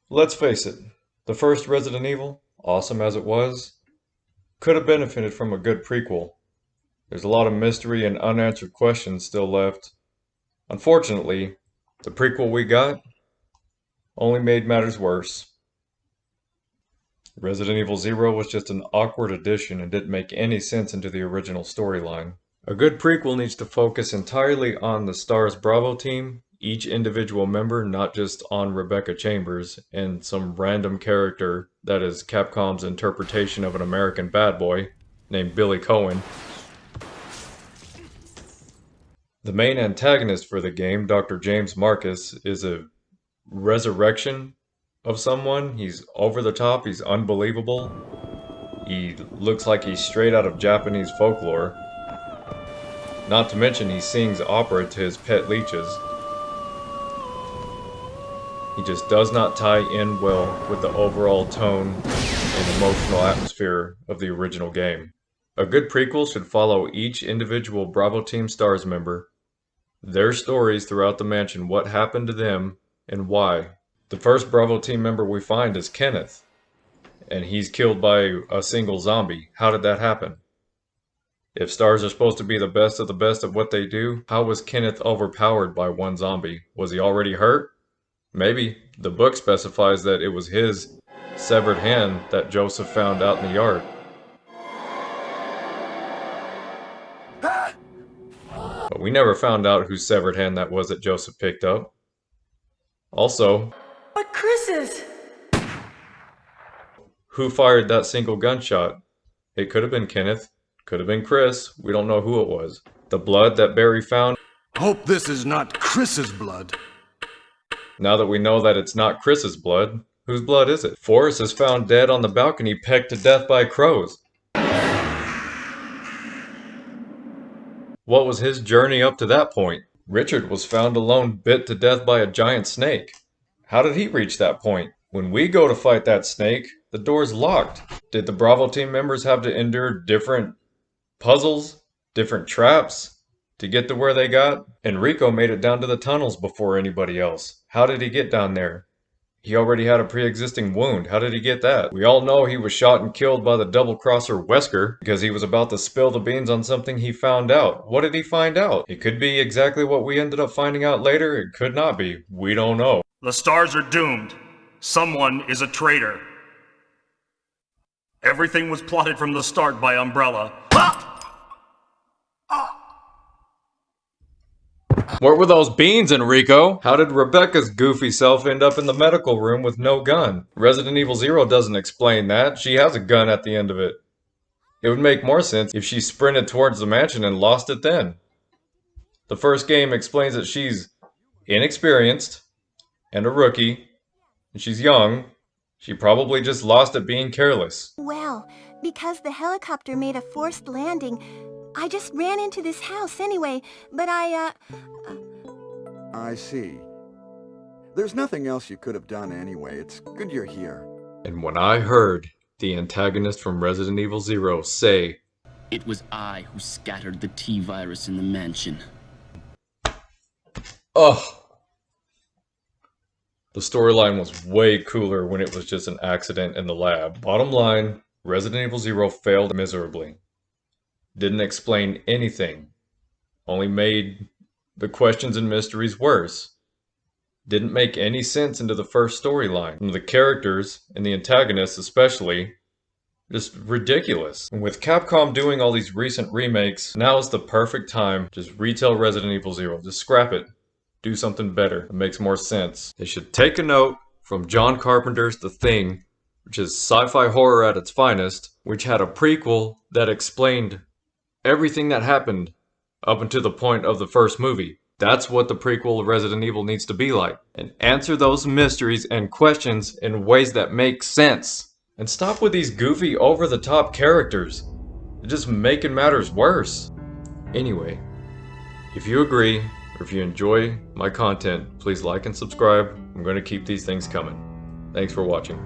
Let's face it, the first Resident Evil, awesome as it was, could have benefited from a good prequel. There's a lot of mystery and unanswered questions still left. Unfortunately, the prequel we got only made matters worse. Resident Evil Zero was just an awkward addition and didn't make any sense into the original storyline. A good prequel needs to focus entirely on the STARS Bravo team, each individual member, not just on Rebecca Chambers and some random character that is Capcom's interpretation of an American bad boy named Billy Cohen. The main antagonist for the game, Dr. James Marcus, is a resurrection of someone. He's over the top, he's unbelievable. He looks like he's straight out of Japanese folklore. Not to mention he sings opera to his pet leeches. He just does not tie in well with the overall tone and emotional atmosphere of the original game. A good prequel should follow each individual Bravo Team STARS member, their stories throughout the mansion, what happened to them, and why. The first Bravo Team member we find is Kenneth, and he's killed by a single zombie. How did that happen? If STARS are supposed to be the best of what they do, how was Kenneth overpowered by one zombie? Was he already hurt? Maybe. The book specifies that it was his severed hand that Joseph found out in the yard. But we never found out whose severed hand that was that Joseph picked up. Also, but Chris's! Who fired that single gunshot? It could have been Kenneth, could have been Chris, we don't know who it was. The blood that Barry found. Hope this is not Chris's blood. Now that we know that it's not Chris's blood, whose blood is it? Forrest is found dead on the balcony, pecked to death by crows. What was his journey up to that point? Richard was found alone, bit to death by a giant snake. How did he reach that point? When we go to fight that snake, the door's locked. Did the Bravo team members have to endure different puzzles, different traps to get to where they got? Enrico made it down to the tunnels before anybody else. How did he get down there? He already had a pre-existing wound. How did he get that? We all know he was shot and killed by the double-crosser Wesker because he was about to spill the beans on something he found out. What did he find out? It could be exactly what we ended up finding out later. It could not be. We don't know. The STARS are doomed. Someone is a traitor. Everything was plotted from the start by Umbrella. What were those beans, Enrico? How did Rebecca's goofy self end up in the medical room with no gun? Resident Evil Zero doesn't explain that. She has a gun at the end of it. It would make more sense if she sprinted towards the mansion and lost it then. The first game explains that she's inexperienced and a rookie, and she's young. She probably just lost it being careless. Well, because the helicopter made a forced landing, I just ran into this house anyway, but I see. There's nothing else you could have done anyway. It's good you're here. And when I heard the antagonist from Resident Evil Zero say, "It was I who scattered the T-virus in the mansion." ugh. The storyline was way cooler when it was just an accident in the lab. Bottom line, Resident Evil Zero failed miserably. Didn't explain anything. Only made the questions and mysteries worse. Didn't make any sense into the first storyline. And the characters, and the antagonists especially, just ridiculous. And with Capcom doing all these recent remakes, now is the perfect time. Just retell Resident Evil Zero. Just scrap it. Do something better. It makes more sense. They should take a note from John Carpenter's The Thing, which is sci-fi horror at its finest, which had a prequel that explained everything that happened up until the point of the first movie. That's what the prequel of Resident Evil needs to be like. And answer those mysteries and questions in ways that make sense. And stop with these goofy, over-the-top characters. They're just making matters worse. Anyway, if you agree, or if you enjoy my content, please like and subscribe. I'm going to keep these things coming. Thanks for watching.